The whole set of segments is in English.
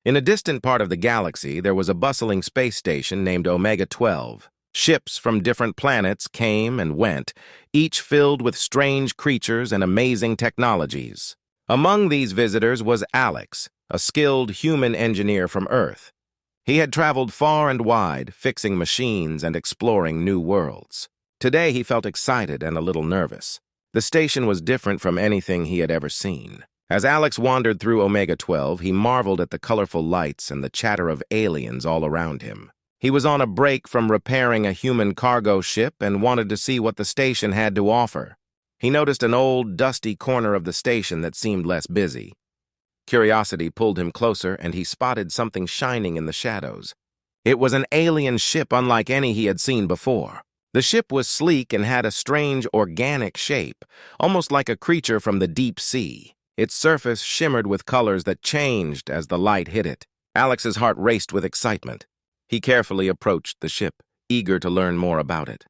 In a distant part of the galaxy, there was a bustling space station named Omega-12. Ships from different planets came and went, each filled with strange creatures and amazing technologies. Among these visitors was Alex, a skilled human engineer from Earth. He had traveled far and wide, fixing machines and exploring new worlds. Today he felt excited and a little nervous. The station was different from anything he had ever seen. As Alex wandered through Omega-12, he marveled at the colorful lights and the chatter of aliens all around him. He was on a break from repairing a human cargo ship and wanted to see what the station had to offer. He noticed an old, dusty corner of the station that seemed less busy. Curiosity pulled him closer, and he spotted something shining in the shadows. It was an alien ship unlike any he had seen before. The ship was sleek and had a strange, organic shape, almost like a creature from the deep sea. Its surface shimmered with colors that changed as the light hit it. Alex's heart raced with excitement. He carefully approached the ship, eager to learn more about it.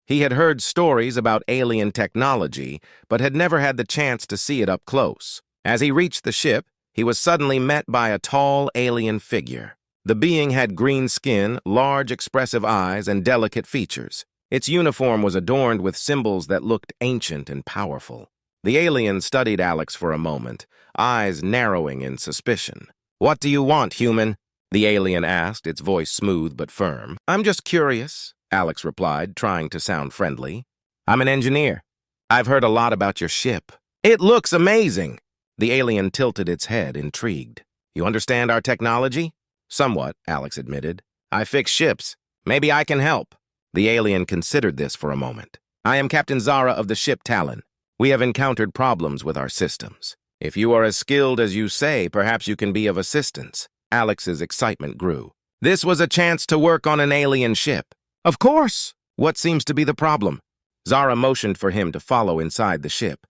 He had heard stories about alien technology, but had never had the chance to see it up close. As he reached the ship, he was suddenly met by a tall alien figure. The being had green skin, large expressive eyes, and delicate features. Its uniform was adorned with symbols that looked ancient and powerful. The alien studied Alex for a moment, eyes narrowing in suspicion. "What do you want, human?" the alien asked, its voice smooth but firm. "I'm just curious," Alex replied, trying to sound friendly. "I'm an engineer. I've heard a lot about your ship." "It looks amazing!" The alien tilted its head, intrigued. "You understand our technology?" "Somewhat," Alex admitted. "I fix ships. Maybe I can help." The alien considered this for a moment. "I am Captain Zara of the ship Talon. We have encountered problems with our systems. If you are as skilled as you say, perhaps you can be of assistance." Alex's excitement grew. This was a chance to work on an alien ship. "Of course! What seems to be the problem?" Zara motioned for him to follow inside the ship.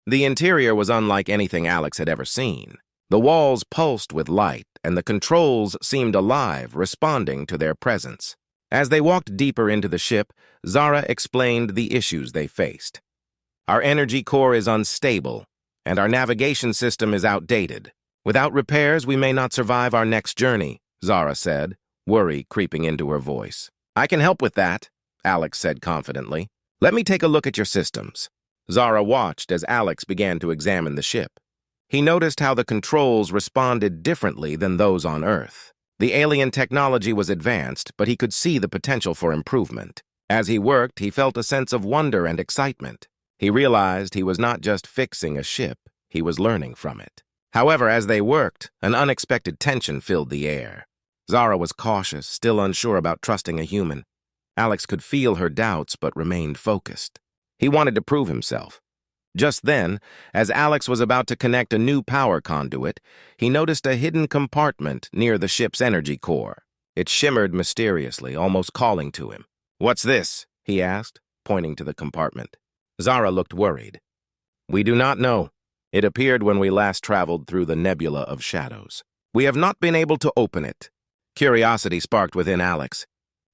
The interior was unlike anything Alex had ever seen. The walls pulsed with light, and the controls seemed alive, responding to their presence. As they walked deeper into the ship, Zara explained the issues they faced. "Our energy core is unstable, and our navigation system is outdated. Without repairs, we may not survive our next journey," Zara said, worry creeping into her voice. "I can help with that," Alex said confidently. "Let me take a look at your systems." Zara watched as Alex began to examine the ship. He noticed how the controls responded differently than those on Earth. The alien technology was advanced, but he could see the potential for improvement. As he worked, he felt a sense of wonder and excitement. He realized he was not just fixing a ship, he was learning from it. However, as they worked, an unexpected tension filled the air. Zara was cautious, still unsure about trusting a human. Alex could feel her doubts, but remained focused. He wanted to prove himself. Just then, as Alex was about to connect a new power conduit, he noticed a hidden compartment near the ship's energy core. It shimmered mysteriously, almost calling to him. "What's this?" he asked, pointing to the compartment. Zara looked worried. "We do not know. It appeared when we last traveled through the nebula of shadows. We have not been able to open it." Curiosity sparked within Alex.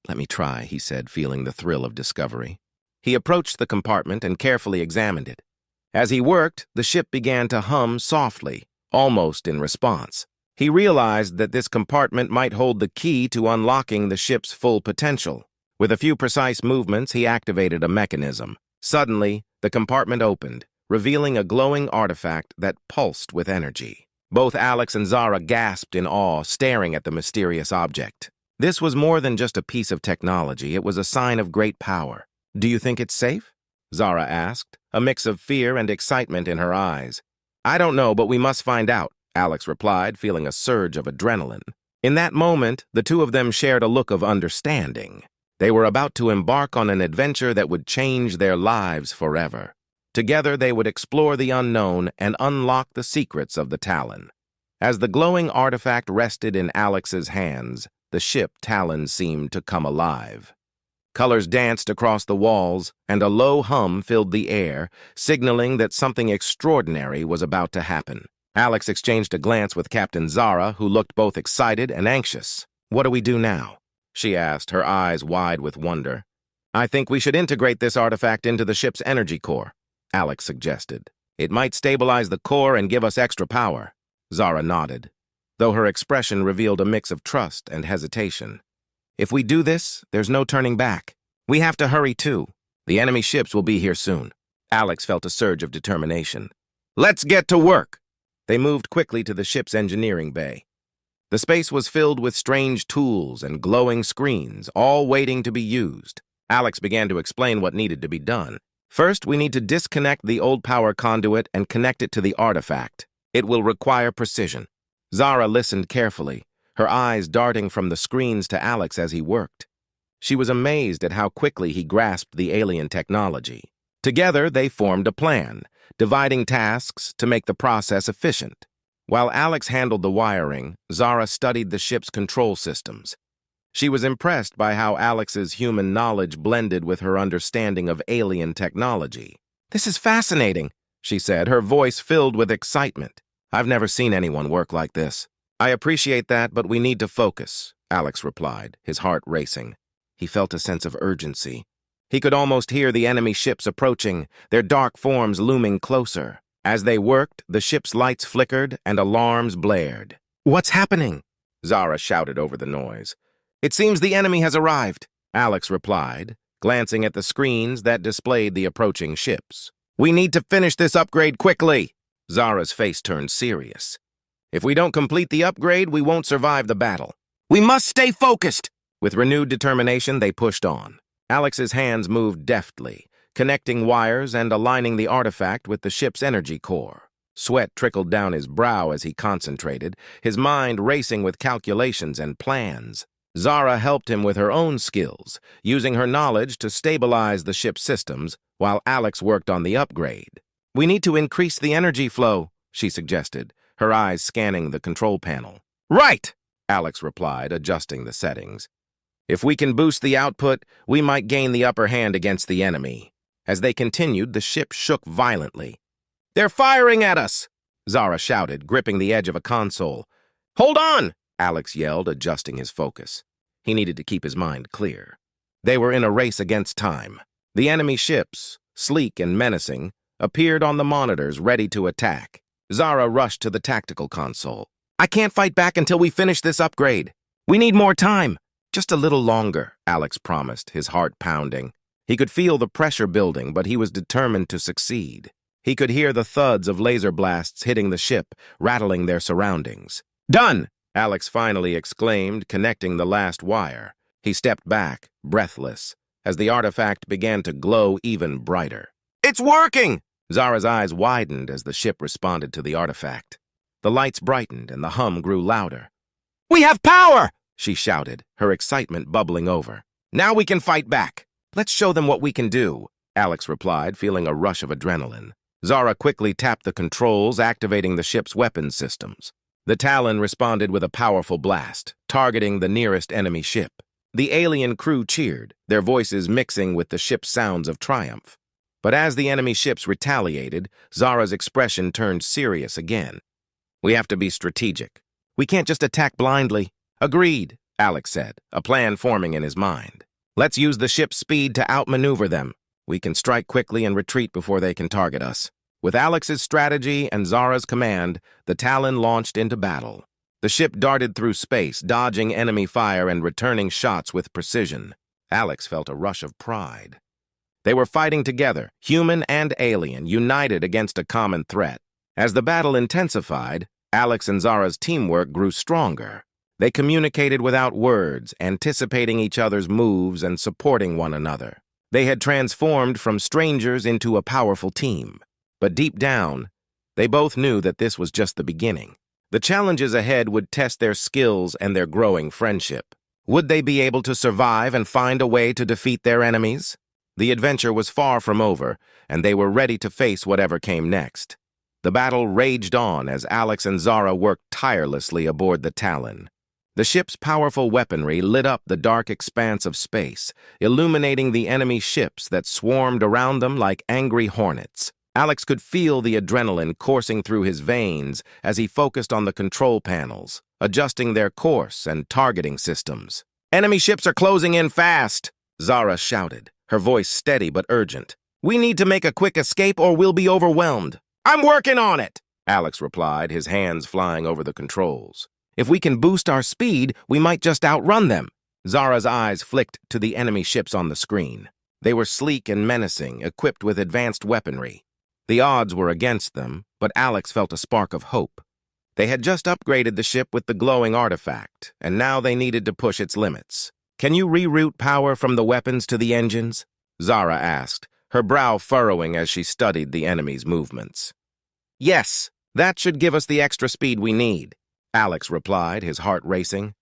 "Let me try," he said, feeling the thrill of discovery. He approached the compartment and carefully examined it. As he worked, the ship began to hum softly, almost in response. He realized that this compartment might hold the key to unlocking the ship's full potential. With a few precise movements, he activated a mechanism. Suddenly, the compartment opened, revealing a glowing artifact that pulsed with energy. Both Alex and Zara gasped in awe, staring at the mysterious object. This was more than just a piece of technology, it was a sign of great power. "Do you think it's safe?" Zara asked, a mix of fear and excitement in her eyes. "I don't know, but we must find out," Alex replied, feeling a surge of adrenaline. In that moment, the two of them shared a look of understanding. They were about to embark on an adventure that would change their lives forever. Together, they would explore the unknown and unlock the secrets of the Talon. As the glowing artifact rested in Alex's hands, the ship Talon seemed to come alive. Colors danced across the walls, and a low hum filled the air, signaling that something extraordinary was about to happen. Alex exchanged a glance with Captain Zara, who looked both excited and anxious. "What do we do now?" she asked, her eyes wide with wonder. "I think we should integrate this artifact into the ship's energy core," Alex suggested. "It might stabilize the core and give us extra power." Zara nodded. though her expression revealed a mix of trust and hesitation. "If we do this, there's no turning back. We have to hurry too. The enemy ships will be here soon." Alex felt a surge of determination. "Let's get to work!" They moved quickly to the ship's engineering bay. The space was filled with strange tools and glowing screens, all waiting to be used. Alex began to explain what needed to be done. "First, we need to disconnect the old power conduit and connect it to the artifact. It will require precision." Zara listened carefully, her eyes darting from the screens to Alex as he worked. She was amazed at how quickly he grasped the alien technology. Together, they formed a plan, dividing tasks to make the process efficient. While Alex handled the wiring, Zara studied the ship's control systems. She was impressed by how Alex's human knowledge blended with her understanding of alien technology. "This is fascinating," she said, her voice filled with excitement. "I've never seen anyone work like this." "I appreciate that, but we need to focus," Alex replied, his heart racing. He felt a sense of urgency. He could almost hear the enemy ships approaching, their dark forms looming closer. As they worked, the ship's lights flickered and alarms blared. "What's happening?" Zara shouted over the noise. "It seems the enemy has arrived," Alex replied, glancing at the screens that displayed the approaching ships. "We need to finish this upgrade quickly." Zara's face turned serious. "If we don't complete the upgrade, we won't survive the battle. We must stay focused." With renewed determination, they pushed on. Alex's hands moved deftly, connecting wires and aligning the artifact with the ship's energy core. Sweat trickled down his brow as he concentrated, his mind racing with calculations and plans. Zara helped him with her own skills, using her knowledge to stabilize the ship's systems, while Alex worked on the upgrade. "We need to increase the energy flow," she suggested, her eyes scanning the control panel. "Right!" Alex replied, adjusting the settings. "If we can boost the output, we might gain the upper hand against the enemy." As they continued, the ship shook violently. "They're firing at us!" Zara shouted, gripping the edge of a console. "Hold on!" Alex yelled, adjusting his focus. He needed to keep his mind clear. They were in a race against time. The enemy ships, sleek and menacing, appeared on the monitors, ready to attack. Zara rushed to the tactical console. "I can't fight back until we finish this upgrade. We need more time." "Just a little longer," Alex promised, his heart pounding. He could feel the pressure building, but he was determined to succeed. He could hear the thuds of laser blasts hitting the ship, rattling their surroundings. "Done!" Alex finally exclaimed, connecting the last wire. He stepped back, breathless, as the artifact began to glow even brighter. "It's working!" Zara's eyes widened as the ship responded to the artifact. The lights brightened and the hum grew louder. "We have power!" she shouted, her excitement bubbling over. "Now we can fight back. Let's show them what we can do," Alex replied, feeling a rush of adrenaline. Zara quickly tapped the controls, activating the ship's weapons systems. The Talon responded with a powerful blast, targeting the nearest enemy ship. The alien crew cheered, their voices mixing with the ship's sounds of triumph. But as the enemy ships retaliated, Zara's expression turned serious again. "We have to be strategic. We can't just attack blindly." "Agreed," Alex said, a plan forming in his mind. "Let's use the ship's speed to outmaneuver them. We can strike quickly and retreat before they can target us." With Alex's strategy and Zara's command, the Talon launched into battle. The ship darted through space, dodging enemy fire and returning shots with precision. Alex felt a rush of pride. They were fighting together, human and alien, united against a common threat. As the battle intensified, Alex and Zara's teamwork grew stronger. They communicated without words, anticipating each other's moves and supporting one another. They had transformed from strangers into a powerful team. But deep down, they both knew that this was just the beginning. The challenges ahead would test their skills and their growing friendship. Would they be able to survive and find a way to defeat their enemies? The adventure was far from over, and they were ready to face whatever came next. The battle raged on as Alex and Zara worked tirelessly aboard the Talon. The ship's powerful weaponry lit up the dark expanse of space, illuminating the enemy ships that swarmed around them like angry hornets. Alex could feel the adrenaline coursing through his veins as he focused on the control panels, adjusting their course and targeting systems. "Enemy ships are closing in fast," Zara shouted, her voice steady but urgent. "We need to make a quick escape or we'll be overwhelmed." "I'm working on it," Alex replied, his hands flying over the controls. If we can boost our speed, we might just outrun them. Zara's eyes flicked to the enemy ships on the screen. They were sleek and menacing, equipped with advanced weaponry. The odds were against them, but Alex felt a spark of hope. They had just upgraded the ship with the glowing artifact, and now they needed to push its limits. "Can you reroute power from the weapons to the engines?" Zara asked, her brow furrowing as she studied the enemy's movements. "Yes, that should give us the extra speed we need," Alex replied, his heart racing.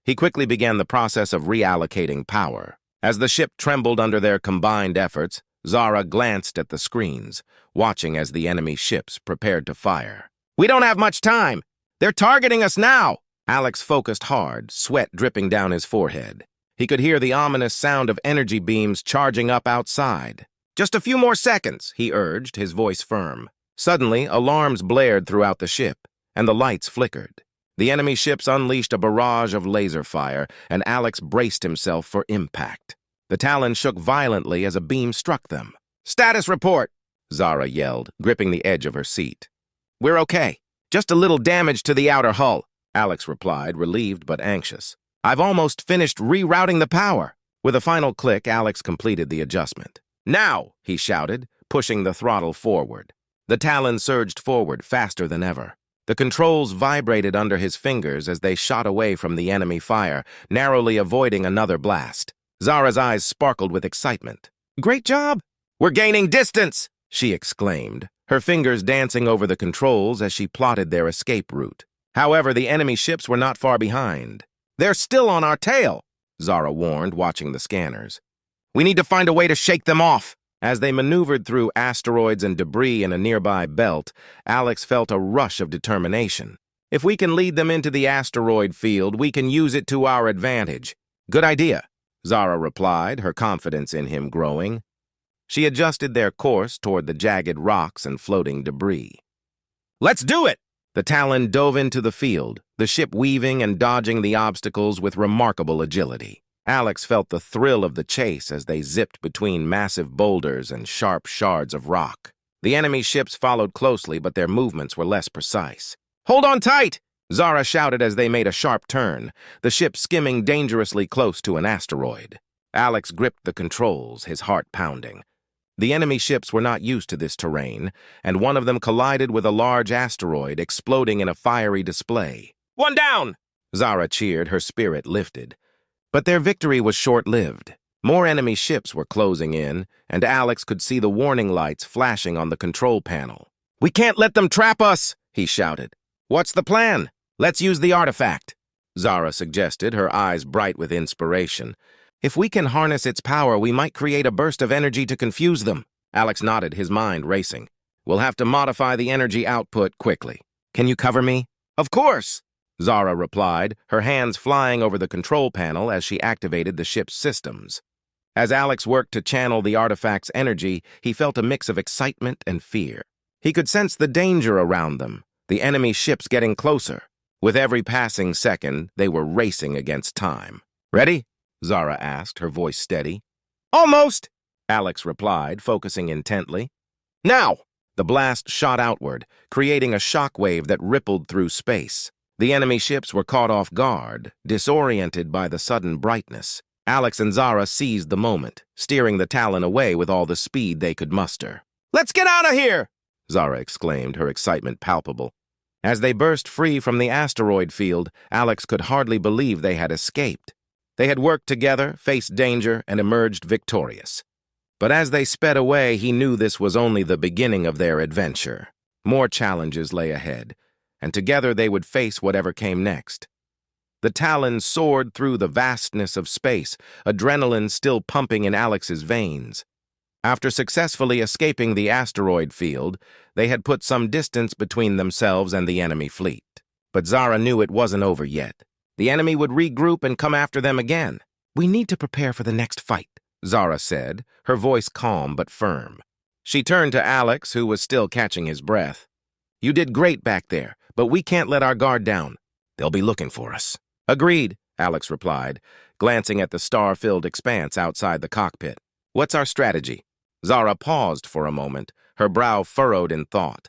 He quickly began the process of reallocating power. As the ship trembled under their combined efforts, Zara glanced at the screens, watching as the enemy ships prepared to fire. "We don't have much time! They're targeting us now!" Alex focused hard, sweat dripping down his forehead. He could hear the ominous sound of energy beams charging up outside. "Just a few more seconds," he urged, his voice firm. Suddenly, alarms blared throughout the ship, and the lights flickered. The enemy ships unleashed a barrage of laser fire, and Alex braced himself for impact. The Talon shook violently as a beam struck them. "Status report!" Zara yelled, gripping the edge of her seat. "We're okay. Just a little damage to the outer hull," Alex replied, relieved but anxious. "I've almost finished rerouting the power." With a final click, Alex completed the adjustment. "Now!" he shouted, pushing the throttle forward. The Talon surged forward faster than ever. The controls vibrated under his fingers as they shot away from the enemy fire, narrowly avoiding another blast. Zara's eyes sparkled with excitement. "Great job!" "We're gaining distance!" she exclaimed, her fingers dancing over the controls as she plotted their escape route. However, the enemy ships were not far behind. "They're still on our tail," Zara warned, watching the scanners. "We need to find a way to shake them off." As they maneuvered through asteroids and debris in a nearby belt, Alex felt a rush of determination. "If we can lead them into the asteroid field, we can use it to our advantage." "Good idea," Zara replied, her confidence in him growing. She adjusted their course toward the jagged rocks and floating debris. "Let's do it!" The Talon dove into the field, the ship weaving and dodging the obstacles with remarkable agility. Alex felt the thrill of the chase as they zipped between massive boulders and sharp shards of rock. The enemy ships followed closely, but their movements were less precise. "Hold on tight!" Zara shouted as they made a sharp turn, the ship skimming dangerously close to an asteroid. Alex gripped the controls, his heart pounding. The enemy ships were not used to this terrain, and one of them collided with a large asteroid, exploding in a fiery display. "One down!" Zara cheered, her spirit lifted. But their victory was short-lived. More enemy ships were closing in, and Alex could see the warning lights flashing on the control panel. "We can't let them trap us!" he shouted. "What's the plan?" "Let's use the artifact," Zara suggested, her eyes bright with inspiration. "If we can harness its power, we might create a burst of energy to confuse them." Alex nodded, his mind racing. "We'll have to modify the energy output quickly. Can you cover me?" "Of course," Zara replied, her hands flying over the control panel as she activated the ship's systems. As Alex worked to channel the artifact's energy, he felt a mix of excitement and fear. He could sense the danger around them, the enemy ships getting closer. With every passing second, they were racing against time. "Ready?" Zara asked, her voice steady. "Almost," Alex replied, focusing intently. "Now!" The blast shot outward, creating a shockwave that rippled through space. The enemy ships were caught off guard, disoriented by the sudden brightness. Alex and Zara seized the moment, steering the Talon away with all the speed they could muster. "Let's get out of here!" Zara exclaimed, her excitement palpable. As they burst free from the asteroid field, Alex could hardly believe they had escaped. They had worked together, faced danger, and emerged victorious. But as they sped away, he knew this was only the beginning of their adventure. More challenges lay ahead, and together they would face whatever came next. The Talon soared through the vastness of space, adrenaline still pumping in Alex's veins. After successfully escaping the asteroid field, they had put some distance between themselves and the enemy fleet. But Zara knew it wasn't over yet. The enemy would regroup and come after them again. "We need to prepare for the next fight," Zara said, her voice calm but firm. She turned to Alex, who was still catching his breath. "You did great back there, but we can't let our guard down. They'll be looking for us." "Agreed," Alex replied, glancing at the star-filled expanse outside the cockpit. "What's our strategy?" Zara paused for a moment, her brow furrowed in thought.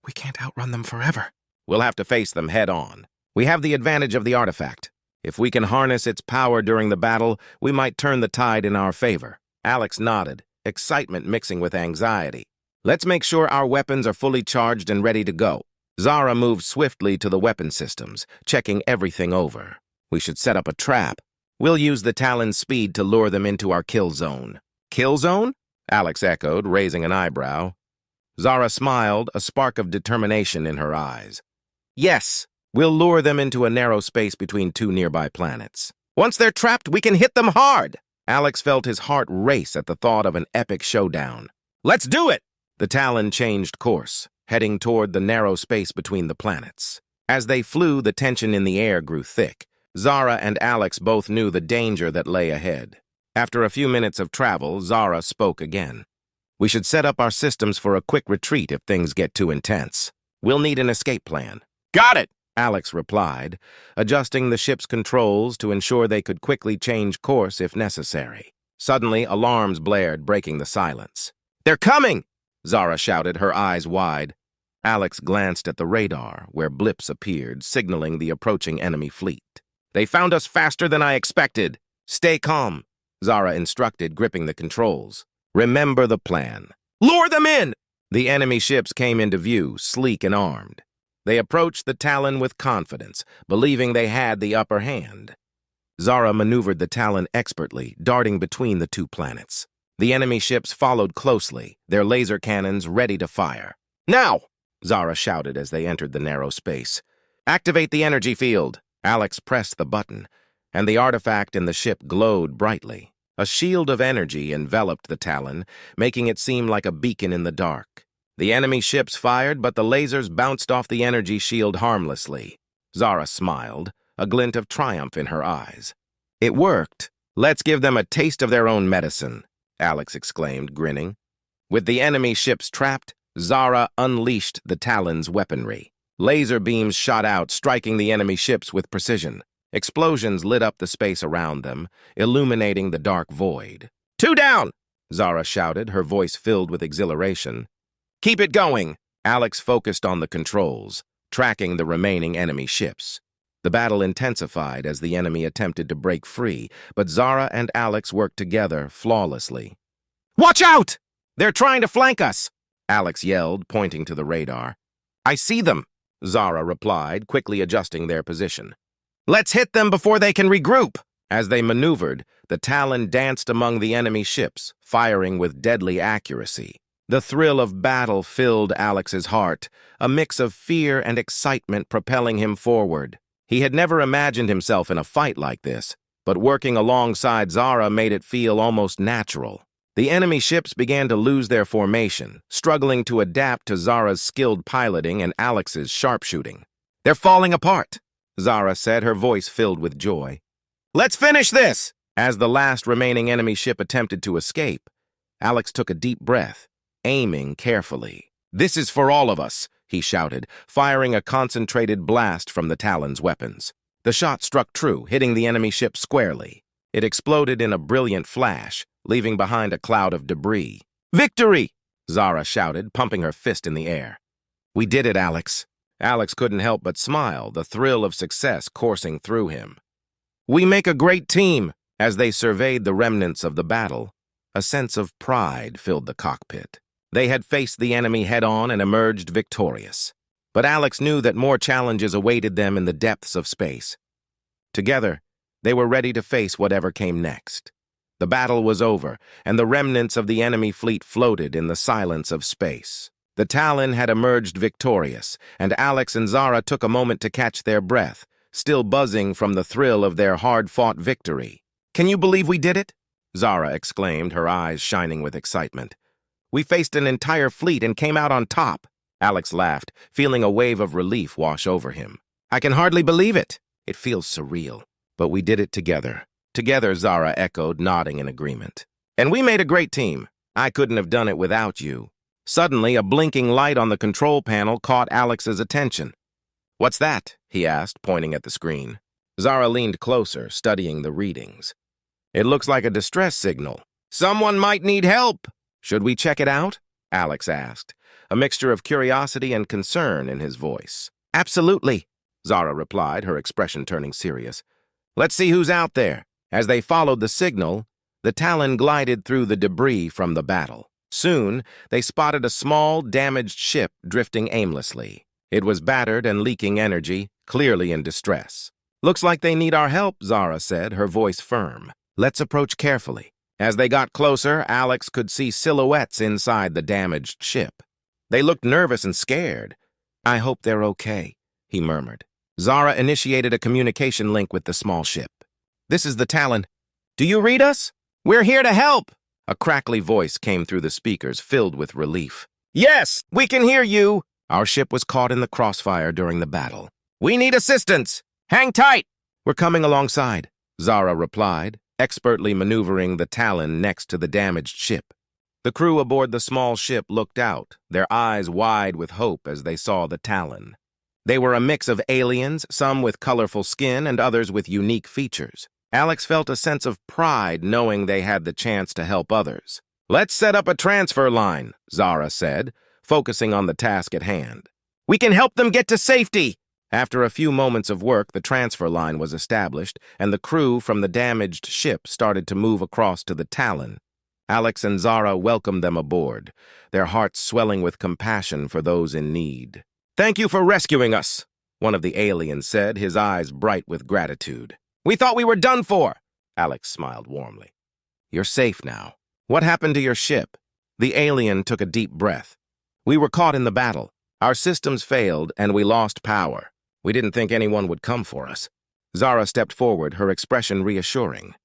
"We can't outrun them forever." "We'll have to face them head-on." We have the advantage of the artifact. If we can harness its power during the battle, we might turn the tide in our favor. Alex nodded, excitement mixing with anxiety. Let's make sure our weapons are fully charged and ready to go. Zara moved swiftly to the weapon systems, checking everything over. We should set up a trap. We'll use the Talon's speed to lure them into our kill zone. Kill zone? Alex echoed, raising an eyebrow. Zara smiled, a spark of determination in her eyes. Yes, we'll lure them into a narrow space between two nearby planets. Once they're trapped, we can hit them hard. Alex felt his heart race at the thought of an epic showdown. Let's do it! The Talon changed course, heading toward the narrow space between the planets. As they flew, the tension in the air grew thick. Zara and Alex both knew the danger that lay ahead. After a few minutes of travel, Zara spoke again. We should set up our systems for a quick retreat if things get too intense. We'll need an escape plan. Got it! Alex replied, adjusting the ship's controls to ensure they could quickly change course if necessary. Suddenly, alarms blared, breaking the silence. They're coming! Zara shouted, her eyes wide. Alex glanced at the radar, where blips appeared, signaling the approaching enemy fleet. They found us faster than I expected. Stay calm, Zara instructed, gripping the controls. Remember the plan. Lure them in! The enemy ships came into view, sleek and armed. They approached the Talon with confidence, believing they had the upper hand. Zara maneuvered the Talon expertly, darting between the two planets. The enemy ships followed closely, their laser cannons ready to fire. Now! Zara shouted as they entered the narrow space. Activate the energy field. Alex pressed the button, and the artifact in the ship glowed brightly. A shield of energy enveloped the Talon, making it seem like a beacon in the dark. The enemy ships fired, but the lasers bounced off the energy shield harmlessly. Zara smiled, a glint of triumph in her eyes. It worked. Let's give them a taste of their own medicine, Alex exclaimed, grinning. With the enemy ships trapped, Zara unleashed the Talon's weaponry. Laser beams shot out, striking the enemy ships with precision. Explosions lit up the space around them, illuminating the dark void. Two down! Zara shouted, her voice filled with exhilaration. Keep it going! Alex focused on the controls, tracking the remaining enemy ships. The battle intensified as the enemy attempted to break free, but Zara and Alex worked together flawlessly. Watch out! They're trying to flank us! Alex yelled, pointing to the radar. I see them, Zara replied, quickly adjusting their position. Let's hit them before they can regroup! As they maneuvered, the Talon danced among the enemy ships, firing with deadly accuracy. The thrill of battle filled Alex's heart, a mix of fear and excitement propelling him forward. He had never imagined himself in a fight like this, but working alongside Zara made it feel almost natural. The enemy ships began to lose their formation, struggling to adapt to Zara's skilled piloting and Alex's sharpshooting. They're falling apart, Zara said, her voice filled with joy. Let's finish this! As the last remaining enemy ship attempted to escape, Alex took a deep breath, aiming carefully. This is for all of us, he shouted, firing a concentrated blast from the Talon's weapons. The shot struck true, hitting the enemy ship squarely. It exploded in a brilliant flash, leaving behind a cloud of debris. Victory! Zara shouted, pumping her fist in the air. We did it, Alex. Alex couldn't help but smile, the thrill of success coursing through him. We make a great team. As they surveyed the remnants of the battle, a sense of pride filled the cockpit. They had faced the enemy head-on and emerged victorious. But Alex knew that more challenges awaited them in the depths of space. Together, they were ready to face whatever came next. The battle was over, and the remnants of the enemy fleet floated in the silence of space. The Talon had emerged victorious, and Alex and Zara took a moment to catch their breath, still buzzing from the thrill of their hard-fought victory. Can you believe we did it? Zara exclaimed, her eyes shining with excitement. We faced an entire fleet and came out on top. Alex laughed, feeling a wave of relief wash over him. I can hardly believe it. It feels surreal. But we did it together. Together, Zara echoed, nodding in agreement. And we made a great team. I couldn't have done it without you. Suddenly, a blinking light on the control panel caught Alex's attention. What's that? He asked, pointing at the screen. Zara leaned closer, studying the readings. It looks like a distress signal. Someone might need help. Should we check it out? Alex asked, a mixture of curiosity and concern in his voice. Absolutely. Zara replied, her expression turning serious. Let's see who's out there. As they followed the signal, the Talon glided through the debris from the battle. Soon, they spotted a small, damaged ship drifting aimlessly. It was battered and leaking energy, clearly in distress. Looks like they need our help, Zara said, her voice firm. Let's approach carefully. As they got closer, Alex could see silhouettes inside the damaged ship. They looked nervous and scared. I hope they're okay, he murmured. Zara initiated a communication link with the small ship. This is the Talon. Do you read us? We're here to help! A crackly voice came through the speakers, filled with relief. Yes, we can hear you! Our ship was caught in the crossfire during the battle. We need assistance! Hang tight! We're coming alongside, Zara replied, expertly maneuvering the Talon next to the damaged ship. The crew aboard the small ship looked out, their eyes wide with hope as they saw the Talon. They were a mix of aliens, some with colorful skin and others with unique features. Alex felt a sense of pride knowing they had the chance to help others. Let's set up a transfer line, Zara said, focusing on the task at hand. We can help them get to safety! After a few moments of work, the transfer line was established, and the crew from the damaged ship started to move across to the Talon. Alex and Zara welcomed them aboard, their hearts swelling with compassion for those in need. Thank you for rescuing us, one of the aliens said, his eyes bright with gratitude. We thought we were done for! Alex smiled warmly. You're safe now. What happened to your ship? The alien took a deep breath. We were caught in the battle. Our systems failed, and we lost power. We didn't think anyone would come for us. Zara stepped forward, her expression reassuring.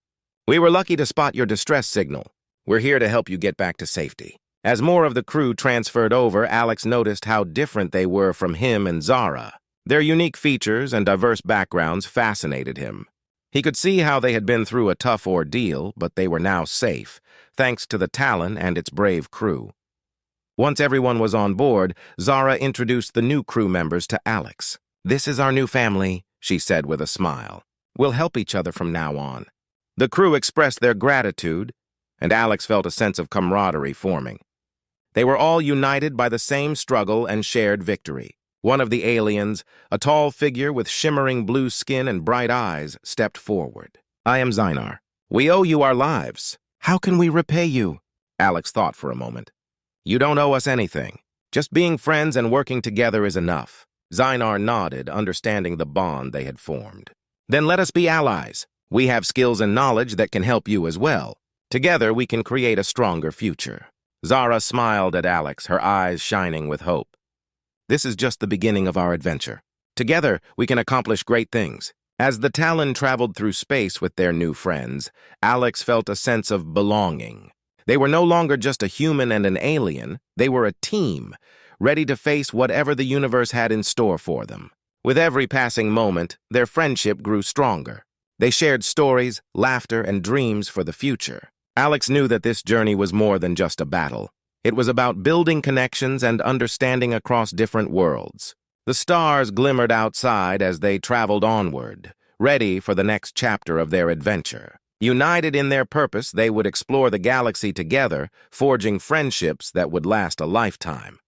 We were lucky to spot your distress signal. We're here to help you get back to safety. As more of the crew transferred over, Alex noticed how different they were from him and Zara. Their unique features and diverse backgrounds fascinated him. He could see how they had been through a tough ordeal, but they were now safe, thanks to the Talon and its brave crew. Once everyone was on board, Zara introduced the new crew members to Alex. This is our new family, she said with a smile. We'll help each other from now on. The crew expressed their gratitude, and Alex felt a sense of camaraderie forming. They were all united by the same struggle and shared victory. One of the aliens, a tall figure with shimmering blue skin and bright eyes, stepped forward. I am Zynar. We owe you our lives. How can we repay you? Alex thought for a moment. You don't owe us anything. Just being friends and working together is enough. Zynar nodded, understanding the bond they had formed. Then let us be allies. We have skills and knowledge that can help you as well. Together we can create a stronger future. Zara smiled at Alex, her eyes shining with hope. This is just the beginning of our adventure. Together, we can accomplish great things. As the Talon traveled through space with their new friends, Alex felt a sense of belonging. They were no longer just a human and an alien. They were a team, ready to face whatever the universe had in store for them. With every passing moment, their friendship grew stronger. They shared stories, laughter, and dreams for the future. Alex knew that this journey was more than just a battle. It was about building connections and understanding across different worlds. The stars glimmered outside as they traveled onward, ready for the next chapter of their adventure. United in their purpose, they would explore the galaxy together, forging friendships that would last a lifetime.